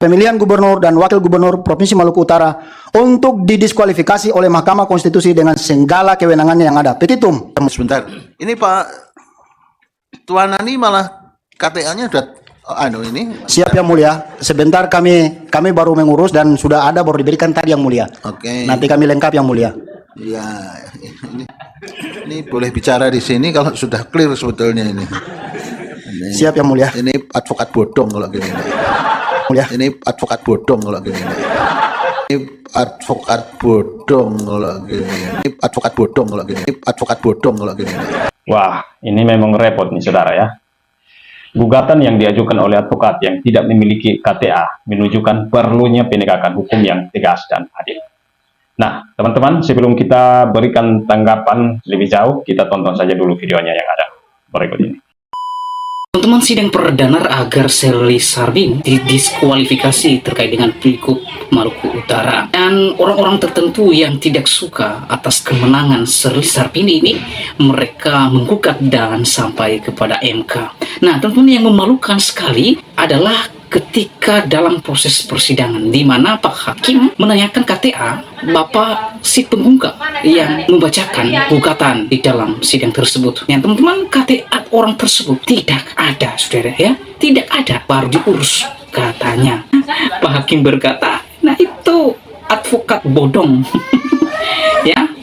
pemilihan gubernur dan wakil gubernur Provinsi Maluku Utara untuk didiskualifikasi oleh Mahkamah Konstitusi dengan segala kewenangannya yang ada. Petitum. Sebentar, ini Pak Tuan Ani malah KTA-nya udah ini. Siap yang mulia. Sebentar kami baru mengurus dan sudah ada baru diberikan tadi yang mulia. Oke. Nanti kami lengkap yang mulia. Ya, ini boleh bicara di sini kalau sudah clear sebetulnya ini. Siap yang mulia. Ini advokat bodong kalau gini. Mulia. Ini advokat bodong kalau gini. Ini advokat bodong kalau gini. Ini advokat bodong kalau gini. Ini advokat bodong kalau gini. Wah, ini memang repot nih saudara ya. Gugatan yang diajukan oleh advokat yang tidak memiliki KTA menunjukkan perlunya penegakan hukum yang tegas dan adil. Nah, teman-teman, sebelum kita berikan tanggapan lebih jauh, kita tonton saja dulu videonya yang ada berikut ini. Teman-teman, sidang perdana agar Sherly Sarbini didiskualifikasi terkait dengan Pilgub Maluku Utara. Dan orang-orang tertentu yang tidak suka atas kemenangan Sherly Sarbini ini, mereka menggugat dan sampai kepada MK. Nah, teman-teman, yang memalukan sekali adalah ketika dalam proses persidangan di mana Pak Hakim menanyakan KTA Bapak si penggugat yang membacakan gugatan di dalam sidang tersebut. Ya, teman-teman, KTA orang tersebut tidak ada, saudara ya, tidak ada, baru diurus katanya. Pak Hakim berkata, nah itu advokat bodong. Ya,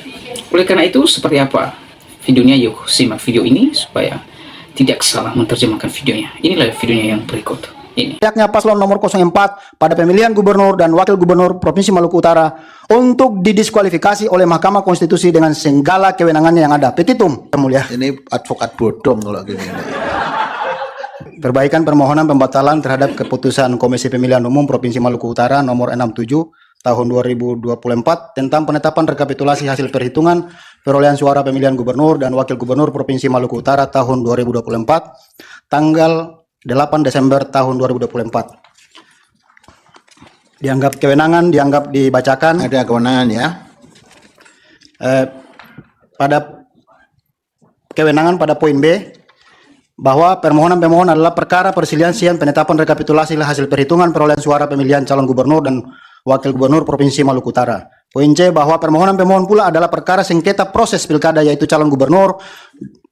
oleh karena itu seperti apa videonya? Yuk simak video ini supaya tidak salah menerjemahkan videonya. Inilah videonya yang berikut. Pihaknya paslon nomor 04 pada pemilihan gubernur dan wakil gubernur Provinsi Maluku Utara untuk didiskualifikasi oleh Mahkamah Konstitusi dengan segala kewenangannya yang ada. Petitum, yang mulia. Ini advokat bodong kalau gini. Perbaikan permohonan pembatalan terhadap keputusan Komisi Pemilihan Umum Provinsi Maluku Utara nomor 67 tahun 2024 tentang penetapan rekapitulasi hasil perhitungan perolehan suara pemilihan gubernur dan wakil gubernur Provinsi Maluku Utara tahun 2024 tanggal 8 Desember tahun 2024. Dianggap kewenangan, dianggap dibacakan. Ada kewenangan ya. Pada kewenangan pada poin B bahwa permohonan pemohon adalah perkara perselisihan penetapan rekapitulasi hasil perhitungan perolehan suara pemilihan calon gubernur dan wakil gubernur Provinsi Maluku Utara. Poin C bahwa permohonan pemohon pula adalah perkara sengketa proses pilkada yaitu calon gubernur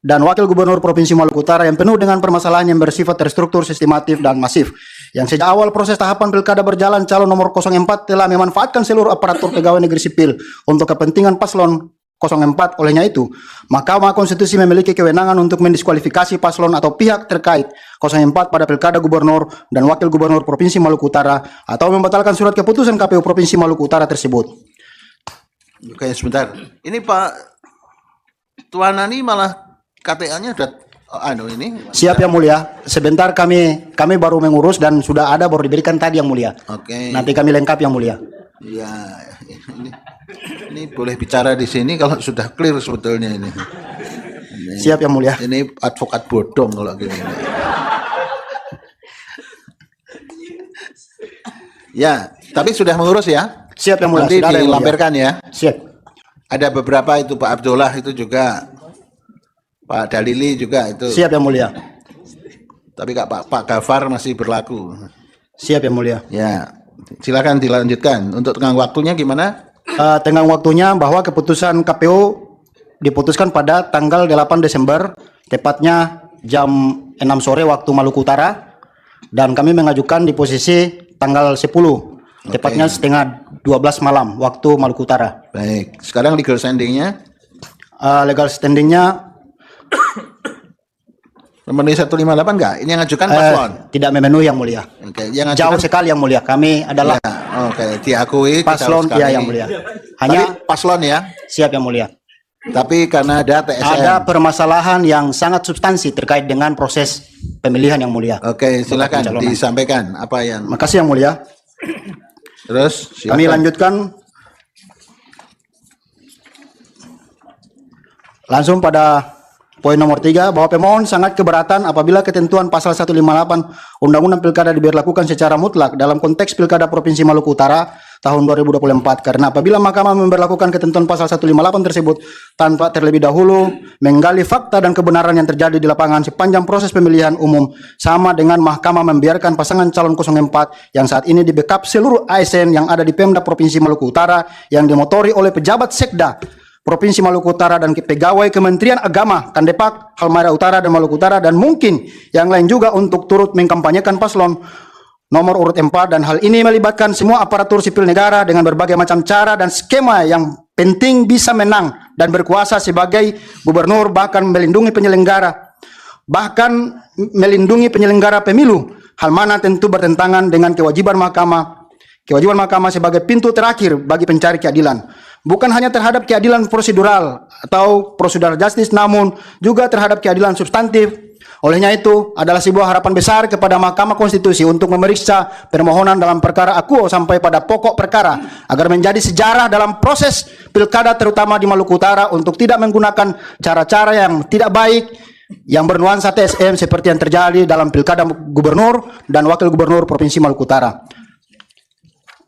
dan wakil gubernur Provinsi Maluku Utara yang penuh dengan permasalahan yang bersifat terstruktur, sistematif, dan masif. Yang sejak awal proses tahapan pilkada berjalan, calon nomor 04 telah memanfaatkan seluruh aparatur pegawai negeri sipil untuk kepentingan paslon 04. Olehnya itu, Mahkamah Konstitusi memiliki kewenangan untuk mendiskualifikasi paslon atau pihak terkait 04 pada pilkada gubernur dan wakil gubernur Provinsi Maluku Utara atau membatalkan surat keputusan KPU Provinsi Maluku Utara tersebut. Oke, sebentar. Ini Pak Tuan Ani malah KTA-nya udah ini. Siap yang mulia. Sebentar kami baru mengurus dan sudah ada baru diberikan tadi yang mulia. Oke. Nanti kami lengkap yang mulia. Ya, ini boleh bicara di sini kalau sudah clear sebetulnya ini. Siap yang mulia. Ini advokat bodong kalau gini. Ya, tapi sudah mengurus ya? Siap yang mulia. Nanti sudah ada yang mulia. dilampirkan ya. Siap. Ada beberapa itu Pak Abdullah itu juga, Pak Dalili juga itu. Siap yang mulia. Tapi Pak Gafar masih berlaku. Siap yang mulia. Ya, silakan dilanjutkan. Untuk tenggang waktunya gimana? Tenggang waktunya bahwa keputusan KPU diputuskan pada tanggal 8 Desember, tepatnya jam 6 sore waktu Maluku Utara, dan kami mengajukan di posisi tanggal 10, tepatnya setengah 12 malam waktu Maluku Utara. Baik, sekarang legal standingnya? Legal standingnya memenuhi 158 enggak? Ini yang ngajukan paslon? Tidak memenuhi yang mulia. Oke, yang ngajukan, jauh sekali yang mulia. Kami adalah ya, oke, diakui paslon ya yang mulia. Hanya tapi paslon ya. Siap yang mulia. Tapi karena ada TSM. Ada permasalahan yang sangat substansi terkait dengan proses pemilihan yang mulia. Oke, silakan disampaikan apa yang. Makasih yang mulia. Terus silakan. Kami lanjutkan langsung pada poin nomor 3 bahwa pemohon sangat keberatan apabila ketentuan pasal 158 Undang-Undang Pilkada diberlakukan secara mutlak dalam konteks Pilkada Provinsi Maluku Utara tahun 2024. Karena apabila Mahkamah memberlakukan ketentuan pasal 158 tersebut tanpa terlebih dahulu menggali fakta dan kebenaran yang terjadi di lapangan sepanjang proses pemilihan umum, sama dengan Mahkamah membiarkan pasangan calon 04 yang saat ini di backup seluruh ASN yang ada di Pemda Provinsi Maluku Utara yang dimotori oleh pejabat Sekda Provinsi Maluku Utara dan pegawai Kementerian Agama, Kandepak, Halmahera Utara dan Maluku Utara, dan mungkin yang lain juga untuk turut mengkampanyekan paslon nomor urut 4, dan hal ini melibatkan semua aparatur sipil negara dengan berbagai macam cara dan skema yang penting bisa menang dan berkuasa sebagai gubernur, bahkan melindungi penyelenggara pemilu, hal mana tentu bertentangan dengan kewajiban mahkamah sebagai pintu terakhir bagi pencari keadilan. Bukan hanya terhadap keadilan prosedural atau prosedural justice, namun juga terhadap keadilan substantif. Olehnya itu adalah sebuah harapan besar kepada Mahkamah Konstitusi untuk memeriksa permohonan dalam perkara akuo sampai pada pokok perkara, agar menjadi sejarah dalam proses pilkada terutama di Maluku Utara, untuk tidak menggunakan cara-cara yang tidak baik yang bernuansa TSM seperti yang terjadi dalam pilkada gubernur dan wakil gubernur Provinsi Maluku Utara.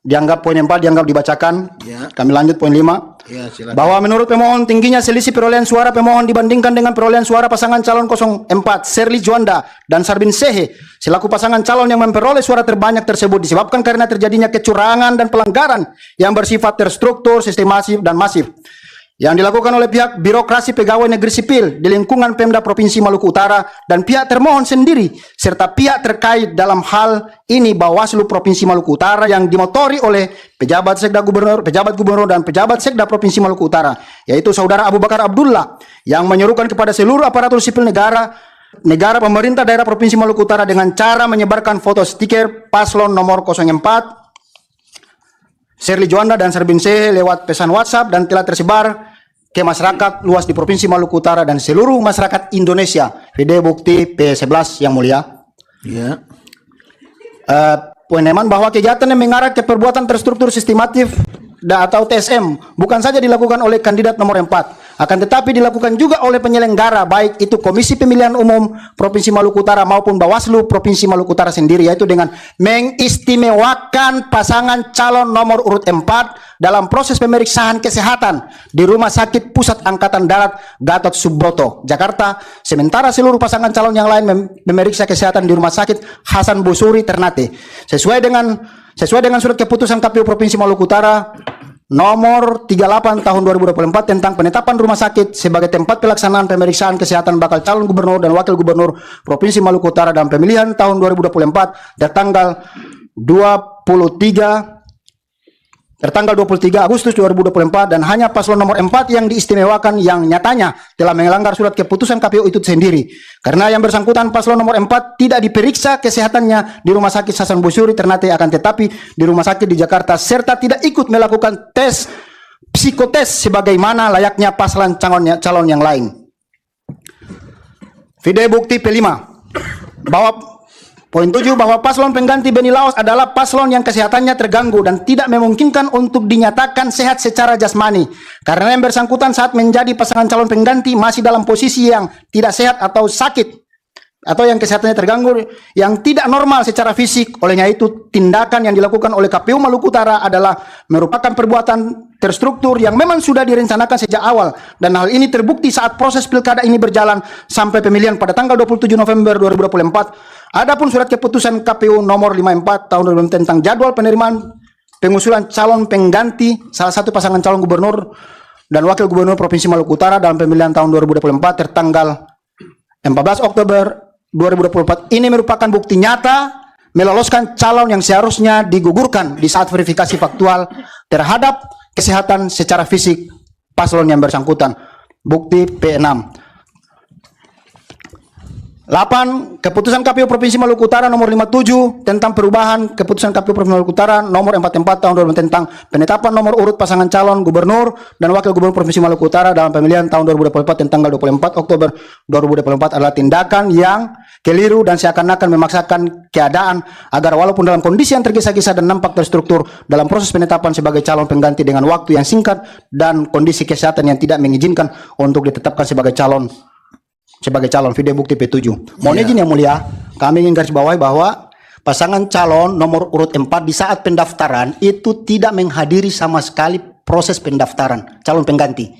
Dianggap poin 4 dianggap dibacakan. Ya. Kami lanjut poin 5. Ya, silakan. Bahwa menurut pemohon tingginya selisih perolehan suara pemohon dibandingkan dengan perolehan suara pasangan calon 04 Serli Juanda dan Sarbin Sehe selaku pasangan calon yang memperoleh suara terbanyak tersebut disebabkan karena terjadinya kecurangan dan pelanggaran yang bersifat terstruktur, sistematis dan masif yang dilakukan oleh pihak birokrasi pegawai negeri sipil di lingkungan Pemda Provinsi Maluku Utara dan pihak termohon sendiri serta pihak terkait dalam hal ini Bawaslu Provinsi Maluku Utara yang dimotori oleh pejabat gubernur dan pejabat Sekda Provinsi Maluku Utara, yaitu Saudara Abu Bakar Abdullah, yang menyerukan kepada seluruh aparatur sipil negara pemerintah daerah Provinsi Maluku Utara dengan cara menyebarkan foto stiker paslon nomor 04 Serli Juanda dan Sarbin Sehe lewat pesan WhatsApp dan telah tersebar ke masyarakat luas di Provinsi Maluku Utara dan seluruh masyarakat Indonesia. Video bukti P11 yang mulia. Ya. Poin 6 bahwa kegiatan yang mengarah ke perbuatan terstruktur sistematif atau TSM bukan saja dilakukan oleh kandidat nomor 4, akan tetapi dilakukan juga oleh penyelenggara, baik itu Komisi Pemilihan Umum Provinsi Maluku Utara maupun Bawaslu Provinsi Maluku Utara sendiri, yaitu dengan mengistimewakan pasangan calon nomor urut 4 dalam proses pemeriksaan kesehatan di Rumah Sakit Pusat Angkatan Darat Gatot Subroto, Jakarta, sementara seluruh pasangan calon yang lain memeriksa kesehatan di Rumah Sakit Hasan Busuri, Ternate, sesuai dengan surat keputusan KPU Provinsi Maluku Utara nomor 38 tahun 2024 tentang penetapan rumah sakit sebagai tempat pelaksanaan pemeriksaan kesehatan bakal calon gubernur dan wakil gubernur Provinsi Maluku Utara dalam pemilihan tahun 2024 tertanggal 23 Agustus 2024, dan hanya paslon nomor 4 yang diistimewakan yang nyatanya telah melanggar surat keputusan KPU itu sendiri, karena yang bersangkutan paslon nomor 4 tidak diperiksa kesehatannya di Rumah Sakit Hasan Busuri Ternate, akan tetapi di rumah sakit di Jakarta, serta tidak ikut melakukan tes psikotes sebagaimana layaknya paslon calon yang lain. Video bukti P5 bahwa poin 7 bahwa paslon pengganti Beni Laos adalah paslon yang kesehatannya terganggu dan tidak memungkinkan untuk dinyatakan sehat secara jasmani, karena yang bersangkutan saat menjadi pasangan calon pengganti masih dalam posisi yang tidak sehat atau sakit, atau yang kesehatannya terganggu yang tidak normal secara fisik. Olehnya itu, tindakan yang dilakukan oleh KPU Maluku Utara adalah merupakan perbuatan terstruktur yang memang sudah direncanakan sejak awal, dan hal ini terbukti saat proses pilkada ini berjalan sampai pemilihan pada tanggal 27 November 2024. Adapun surat keputusan KPU nomor 54 tahun 2020 tentang jadwal penerimaan pengusulan calon pengganti salah satu pasangan calon gubernur dan wakil gubernur Provinsi Maluku Utara dalam pemilihan tahun 2024 tertanggal 14 Oktober 2024 ini merupakan bukti nyata meloloskan calon yang seharusnya digugurkan di saat verifikasi faktual terhadap kesehatan secara fisik paslon yang bersangkutan. Bukti P6. 8. Keputusan KPU Provinsi Maluku Utara nomor 57 tentang perubahan keputusan KPU Provinsi Maluku Utara nomor 44 tahun 2020 tentang penetapan nomor urut pasangan calon gubernur dan wakil gubernur Provinsi Maluku Utara dalam pemilihan tahun 2024 tentang 24 Oktober 2024 adalah tindakan yang keliru dan seakan-akan memaksakan keadaan agar walaupun dalam kondisi yang tergesa-gesa dan nampak terstruktur dalam proses penetapan sebagai calon pengganti dengan waktu yang singkat dan kondisi kesehatan yang tidak mengizinkan untuk ditetapkan sebagai calon. Video bukti P7. Mohon izin yang mulia, kami ingin garis bawahi bahwa pasangan calon nomor urut 4 di saat pendaftaran itu tidak menghadiri sama sekali proses pendaftaran calon pengganti.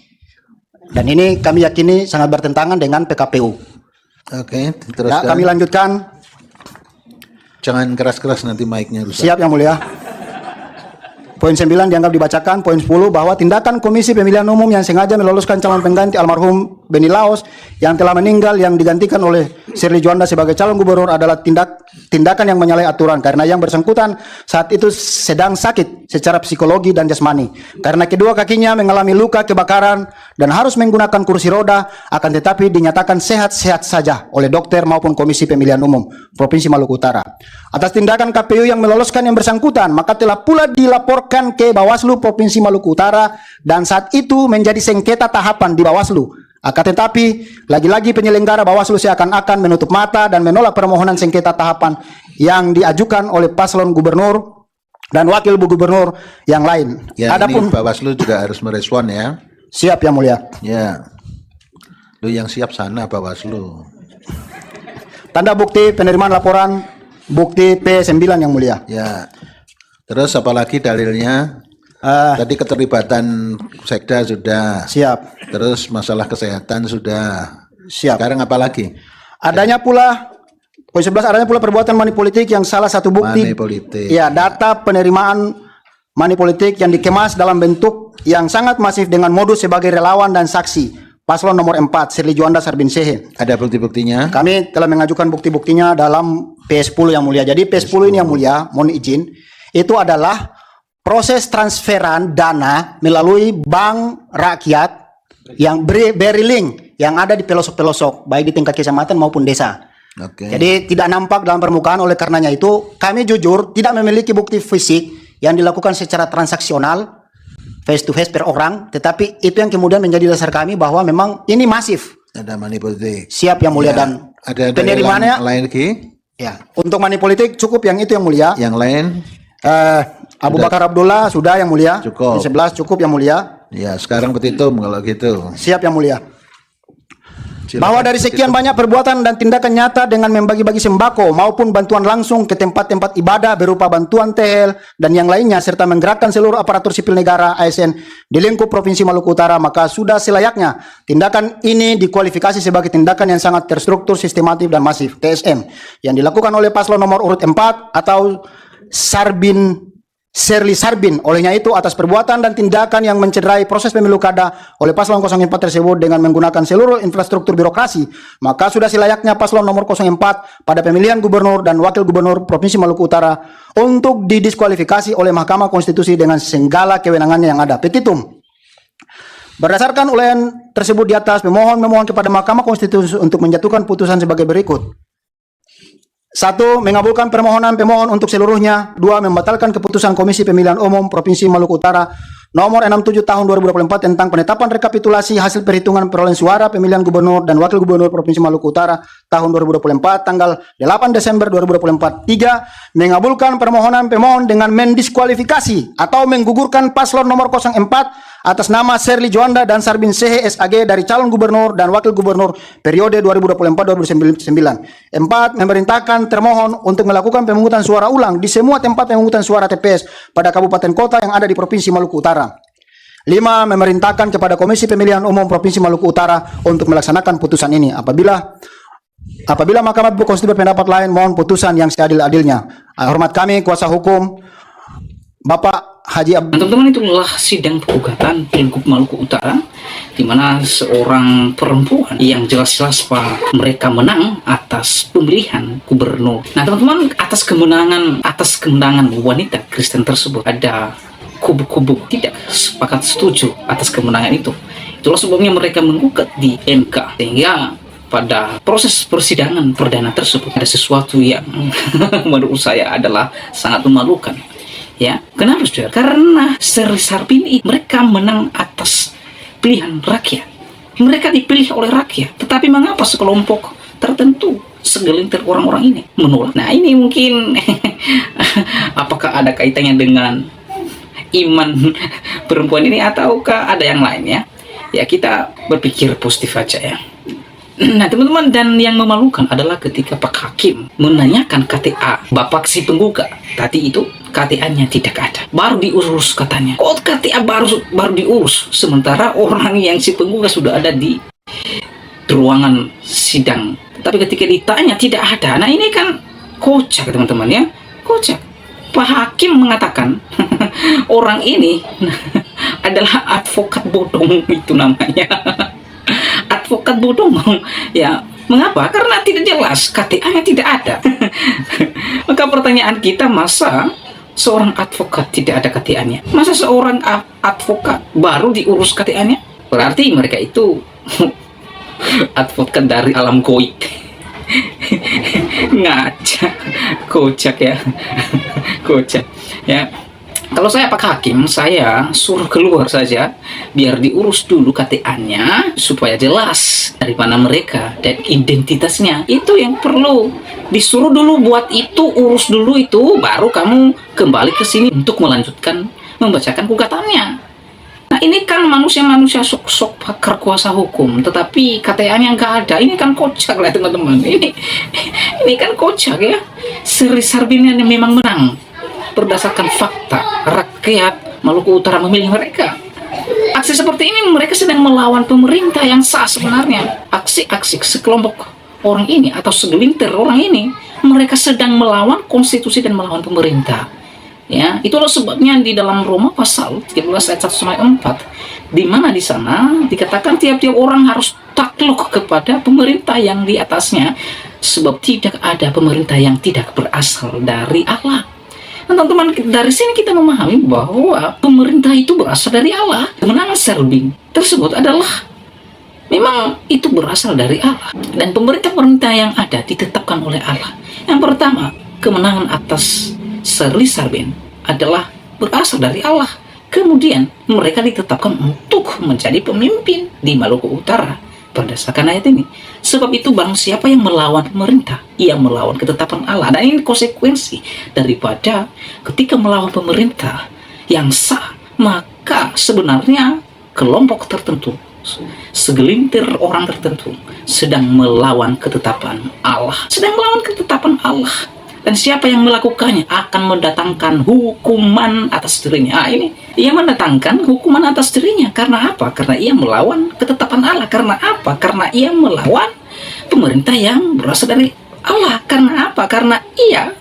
Dan ini kami yakini sangat bertentangan dengan PKPU. Oke, Ya, teruskan. kami lanjutkan. Jangan keras-keras nanti mic-nya rusak. Siap Yang Mulia. Poin 9 dianggap dibacakan. Poin 10 bahwa tindakan Komisi Pemilihan Umum yang sengaja meloloskan calon pengganti almarhum Beni Laos yang telah meninggal yang digantikan oleh Shirley Juanda sebagai calon gubernur adalah tindakan yang menyalahi aturan karena yang bersangkutan saat itu sedang sakit secara psikologi dan jasmani. Karena kedua kakinya mengalami luka kebakaran dan harus menggunakan kursi roda, akan tetapi dinyatakan sehat-sehat saja oleh dokter maupun Komisi Pemilihan Umum Provinsi Maluku Utara. Atas tindakan KPU yang meloloskan yang bersangkutan, maka telah pula dilaporkan ke Bawaslu Provinsi Maluku Utara dan saat itu menjadi sengketa tahapan di Bawaslu. Akan tetapi, lagi-lagi penyelenggara Bawaslu seakan-akan menutup mata dan menolak permohonan sengketa tahapan yang diajukan oleh paslon gubernur dan wakil gubernur yang lain. Ya, Adapun ini Bawaslu juga harus merespon ya. siap Yang Mulia. Ya. Lu yang siap sana Bawaslu. Tanda bukti penerimaan laporan bukti P9 Yang Mulia. Ya. Terus apalagi dalilnya? Tadi keterlibatan sekda sudah. Siap. Terus masalah kesehatan sudah. Siap. Sekarang apa lagi? Adanya pula poin 11 adanya pula perbuatan money politik yang salah satu bukti. Money politik. Ya, data penerimaan money politik yang dikemas dalam bentuk yang sangat masif dengan modus sebagai relawan dan saksi. Paslon nomor 4 Shirley Juanda Sarbin Sehe. Ada bukti-buktinya? Kami telah mengajukan bukti-buktinya dalam P10 Yang Mulia. Jadi P10 ini Yang Mulia, mohon izin, itu adalah proses transferan dana melalui bank rakyat yang beri link yang ada di pelosok-pelosok, baik di tingkat kecamatan maupun desa. Oke. Jadi tidak nampak dalam permukaan, oleh karenanya itu kami jujur tidak memiliki bukti fisik yang dilakukan secara transaksional face to face per orang, tetapi itu yang kemudian menjadi dasar kami bahwa memang ini masif. Ada money politik. Siap Yang Mulia. Ya, Dan ada penerimaannya lain lagi? ya untuk money politik cukup yang itu Yang Mulia. Yang lain? Abu Bakar Abdullah sudah Yang Mulia. Cukup. 11 cukup Yang Mulia. Ya, sekarang petitum kalau gitu. Siap Yang Mulia. Silakan. Bahwa dari sekian banyak perbuatan dan tindakan nyata dengan membagi-bagi sembako maupun bantuan langsung ke tempat-tempat ibadah berupa bantuan tehel dan yang lainnya serta menggerakkan seluruh aparatur sipil negara ASN di lingkup Provinsi Maluku Utara, maka sudah selayaknya tindakan ini dikualifikasi sebagai tindakan yang sangat terstruktur, sistematif dan masif TSM yang dilakukan oleh paslon nomor urut 4 atau Shirley Sarbin. Olehnya itu atas perbuatan dan tindakan yang mencederai proses pemilu kada oleh paslon 04 tersebut dengan menggunakan seluruh infrastruktur birokrasi, maka sudah selayaknya paslon nomor 04 pada pemilihan gubernur dan wakil gubernur Provinsi Maluku Utara untuk didiskualifikasi oleh Mahkamah Konstitusi dengan segala kewenangannya yang ada. Petitum. Berdasarkan uraian tersebut di atas, pemohon memohon kepada Mahkamah Konstitusi untuk menjatuhkan putusan sebagai berikut. 1. Mengabulkan permohonan pemohon untuk seluruhnya. 2. Membatalkan keputusan Komisi Pemilihan Umum Provinsi Maluku Utara nomor 67 tahun 2024 tentang penetapan rekapitulasi hasil perhitungan perolehan suara pemilihan gubernur dan wakil gubernur Provinsi Maluku Utara tahun 2024 tanggal 8 Desember 2024. 3. Mengabulkan permohonan pemohon dengan mendiskualifikasi atau menggugurkan paslon nomor 04 atas nama Shirley Juanda dan Sarbin Sehe SAG dari calon gubernur dan wakil gubernur periode 2024-2029. 4. Memerintahkan termohon untuk melakukan pemungutan suara ulang di semua tempat pemungutan suara TPS pada kabupaten kota yang ada di Provinsi Maluku Utara. 5. Memerintahkan kepada Komisi Pemilihan Umum Provinsi Maluku Utara untuk melaksanakan putusan ini. Apabila Mahkamah Konstitusi berpendapat lain, mohon putusan yang seadil-adilnya. Hormat kami kuasa hukum Bapak Haji Nah, teman-teman, itulah sidang gugatan Pilgub Maluku Utara di mana seorang perempuan yang jelas-jelas mereka menang atas pemilihan gubernur. Nah, teman-teman, atas kemenangan wanita Kristen tersebut ada kubu-kubu tidak sepakat setuju atas kemenangan itu. Itulah sebabnya mereka menggugat di MK, sehingga pada proses persidangan perdana tersebut ada sesuatu yang menurut saya adalah sangat memalukan. Ya, kenapa saudara? Karena Shirley Sarbin ini mereka menang atas pilihan rakyat. Mereka dipilih oleh rakyat. Tetapi mengapa sekelompok tertentu, segelintir orang-orang ini menolak? Nah, ini mungkin apakah ada kaitannya dengan iman perempuan ini ataukah ada yang lain ya? Ya, kita berpikir positif aja ya. Nah teman-teman, dan yang memalukan adalah ketika Pak Hakim menanyakan KTA Bapak si penggugat tadi itu, KTA-nya tidak ada, baru diurus katanya. Kok KTA baru diurus, sementara orang yang si penggugat sudah ada di ruangan sidang, tapi ketika ditanya tidak ada. Nah ini kan kocak teman-teman ya, kocak. Pak Hakim mengatakan orang ini adalah advokat bodong, itu namanya. Advokat bodong ya. Mengapa? Karena tidak jelas, KTA-nya tidak ada. Maka pertanyaan kita, masa seorang advokat tidak ada KTA-nya? Masa seorang advokat baru diurus KTA-nya? Berarti mereka itu advokat dari alam goib. Ngaca, kocak ya. Kocak ya. Kalau saya Pak Hakim, saya suruh keluar saja biar diurus dulu KTA-nya supaya jelas dari mana mereka dan identitasnya. Itu yang perlu disuruh dulu, buat itu, urus dulu itu, baru kamu kembali ke sini untuk melanjutkan membacakan gugatannya. Nah ini kan manusia-manusia sok-sok pakar kuasa hukum, tetapi KTA-nya nggak ada. Ini kan kocak lah teman-teman. Ini kan kocak ya. Seri Sarbini yang memang menang berdasarkan fakta, rakyat Maluku Utara memilih mereka. Aksi seperti ini mereka sedang melawan pemerintah yang sah sebenarnya. Aksi-aksi sekelompok orang ini atau segelintir orang ini, mereka sedang melawan konstitusi dan melawan pemerintah. Ya, itulah sebabnya di dalam Roma pasal 13 ayat 1-4, di mana di sana dikatakan tiap-tiap orang harus takluk kepada pemerintah yang di atasnya, sebab tidak ada pemerintah yang tidak berasal dari Allah. Nah, teman-teman, dari sini kita memahami bahwa pemerintah itu berasal dari Allah. Kemenangan Serbin tersebut adalah memang itu berasal dari Allah, dan pemerintah-pemerintah yang ada ditetapkan oleh Allah. Yang pertama, kemenangan atas Seri Sarbin adalah berasal dari Allah. Kemudian mereka ditetapkan untuk menjadi pemimpin di Maluku Utara berdasarkan ayat ini. Sebab itu barang siapa yang melawan pemerintah, ia melawan ketetapan Allah. Dan ini konsekuensi daripada ketika melawan pemerintah yang sah, maka sebenarnya kelompok tertentu, segelintir orang tertentu sedang melawan ketetapan Allah. Sedang melawan ketetapan Allah. Dan siapa yang melakukannya akan mendatangkan hukuman atas dirinya. Ini ia mendatangkan hukuman atas dirinya. Karena apa? Karena ia melawan ketetapan Allah. Karena apa? Karena ia melawan pemerintah yang berasal dari Allah. Karena apa? Karena ia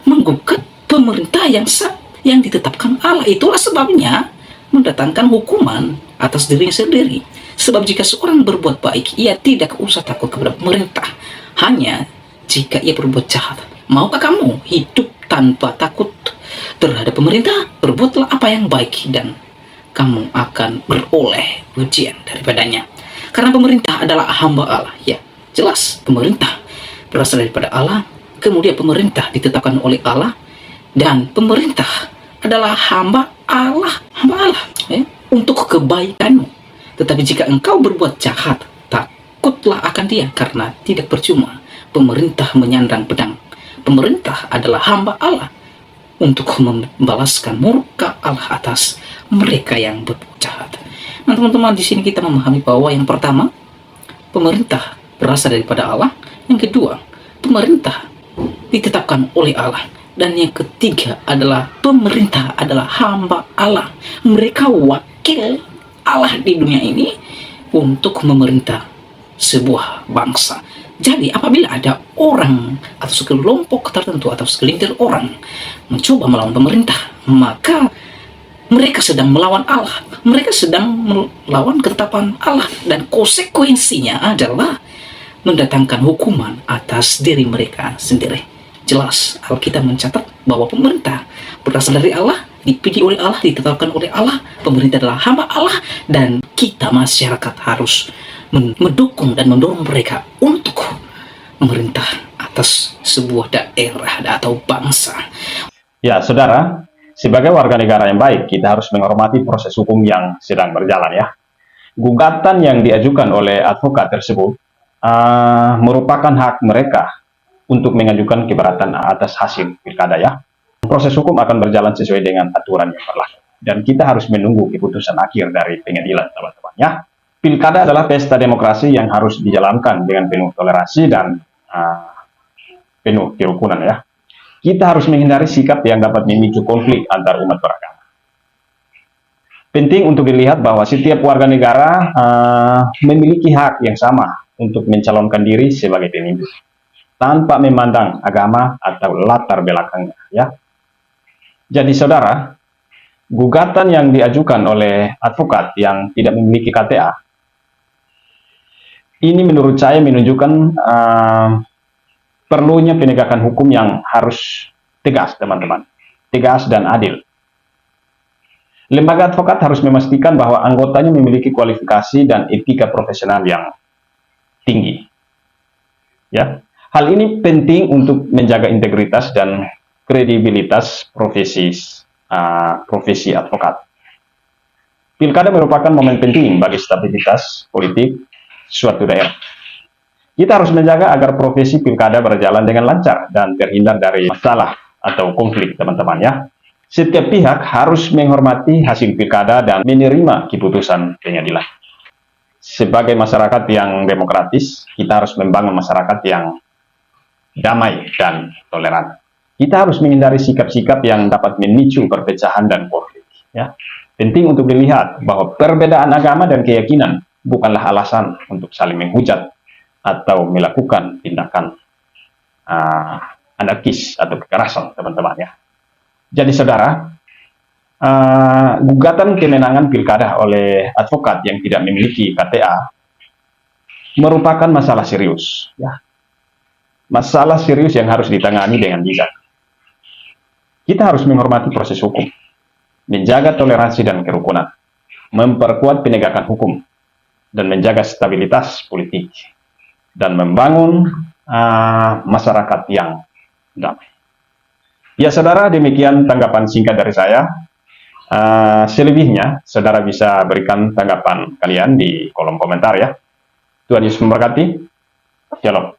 menggugat pemerintah yang sah, yang ditetapkan Allah. Itulah sebabnya mendatangkan hukuman atas dirinya sendiri. Sebab jika seorang berbuat baik, ia tidak usah takut kepada pemerintah. Hanya jika ia berbuat jahat. Maukah kamu hidup tanpa takut terhadap pemerintah? Berbuatlah apa yang baik dan kamu akan beroleh pujian daripadanya. Karena pemerintah adalah hamba Allah. Ya, jelas pemerintah berasal daripada Allah. Kemudian pemerintah ditetapkan oleh Allah. Dan pemerintah adalah hamba Allah. Hamba Allah ya, untuk kebaikanmu. Tetapi jika engkau berbuat jahat, takutlah akan dia. Karena tidak percuma pemerintah menyandang pedang. Pemerintah adalah hamba Allah untuk membalaskan murka Allah atas mereka yang berbuat jahat. Nah teman-teman, di sini kita memahami bahwa yang pertama, pemerintah berasal daripada Allah. Yang kedua, pemerintah ditetapkan oleh Allah. Dan yang ketiga adalah pemerintah adalah hamba Allah. Mereka wakil Allah di dunia ini untuk memerintah sebuah bangsa. Jadi apabila ada orang atau sekelompok tertentu atau segelintir orang mencoba melawan pemerintah, maka mereka sedang melawan Allah. Mereka sedang melawan ketetapan Allah. Dan konsekuensinya adalah mendatangkan hukuman atas diri mereka sendiri. Jelas Alkitab mencatat bahwa pemerintah berasal dari Allah, dipilih oleh Allah, ditetapkan oleh Allah. Pemerintah adalah hamba Allah, dan kita masyarakat harus mendukung dan mendorong mereka untuk memerintah atas sebuah daerah atau bangsa. Ya, saudara, sebagai warga negara yang baik, kita harus menghormati proses hukum yang sedang berjalan ya. Gugatan yang diajukan oleh advokat tersebut merupakan hak mereka untuk mengajukan keberatan atas hasil pilkada ya. Proses hukum akan berjalan sesuai dengan aturan yang berlaku. Dan kita harus menunggu keputusan akhir dari pengadilan, teman-teman ya. Pilkada adalah pesta demokrasi yang harus dijalankan dengan penuh toleransi dan penuh kerukunan ya. Kita harus menghindari sikap yang dapat memicu konflik antar umat beragama. Penting untuk dilihat bahwa setiap warga negara memiliki hak yang sama untuk mencalonkan diri sebagai pemimpin, tanpa memandang agama atau latar belakangnya ya. Jadi saudara, gugatan yang diajukan oleh advokat yang tidak memiliki KTA ini menurut saya menunjukkan perlunya penegakan hukum yang harus tegas, teman-teman. Tegas dan adil. Lembaga advokat harus memastikan bahwa anggotanya memiliki kualifikasi dan etika profesional yang tinggi. Ya, hal ini penting untuk menjaga integritas dan kredibilitas profesi advokat. Pilkada merupakan momen penting bagi stabilitas politik suatu daerah. Kita harus menjaga agar profesi pilkada berjalan dengan lancar dan terhindar dari masalah atau konflik, teman-teman ya. Setiap pihak harus menghormati hasil pilkada dan menerima keputusan pengadilan. Sebagai masyarakat yang demokratis, kita harus membangun masyarakat yang damai dan toleran. Kita harus menghindari sikap-sikap yang dapat memicu perpecahan dan konflik. Ya. Penting untuk dilihat bahwa perbedaan agama dan keyakinan bukanlah alasan untuk saling menghujat atau melakukan tindakan anarkis atau kekerasan, teman-teman ya. Jadi saudara, gugatan kemenangan pilkada oleh advokat yang tidak memiliki KTA merupakan masalah serius ya. Masalah serius yang harus ditangani dengan bijak. Kita harus menghormati proses hukum, menjaga toleransi dan kerukunan, memperkuat penegakan hukum, dan menjaga stabilitas politik, dan membangun masyarakat yang damai. Ya saudara, demikian tanggapan singkat dari saya. Selebihnya, saudara bisa berikan tanggapan kalian di kolom komentar ya. Tuhan Yesus memberkati. Shalom.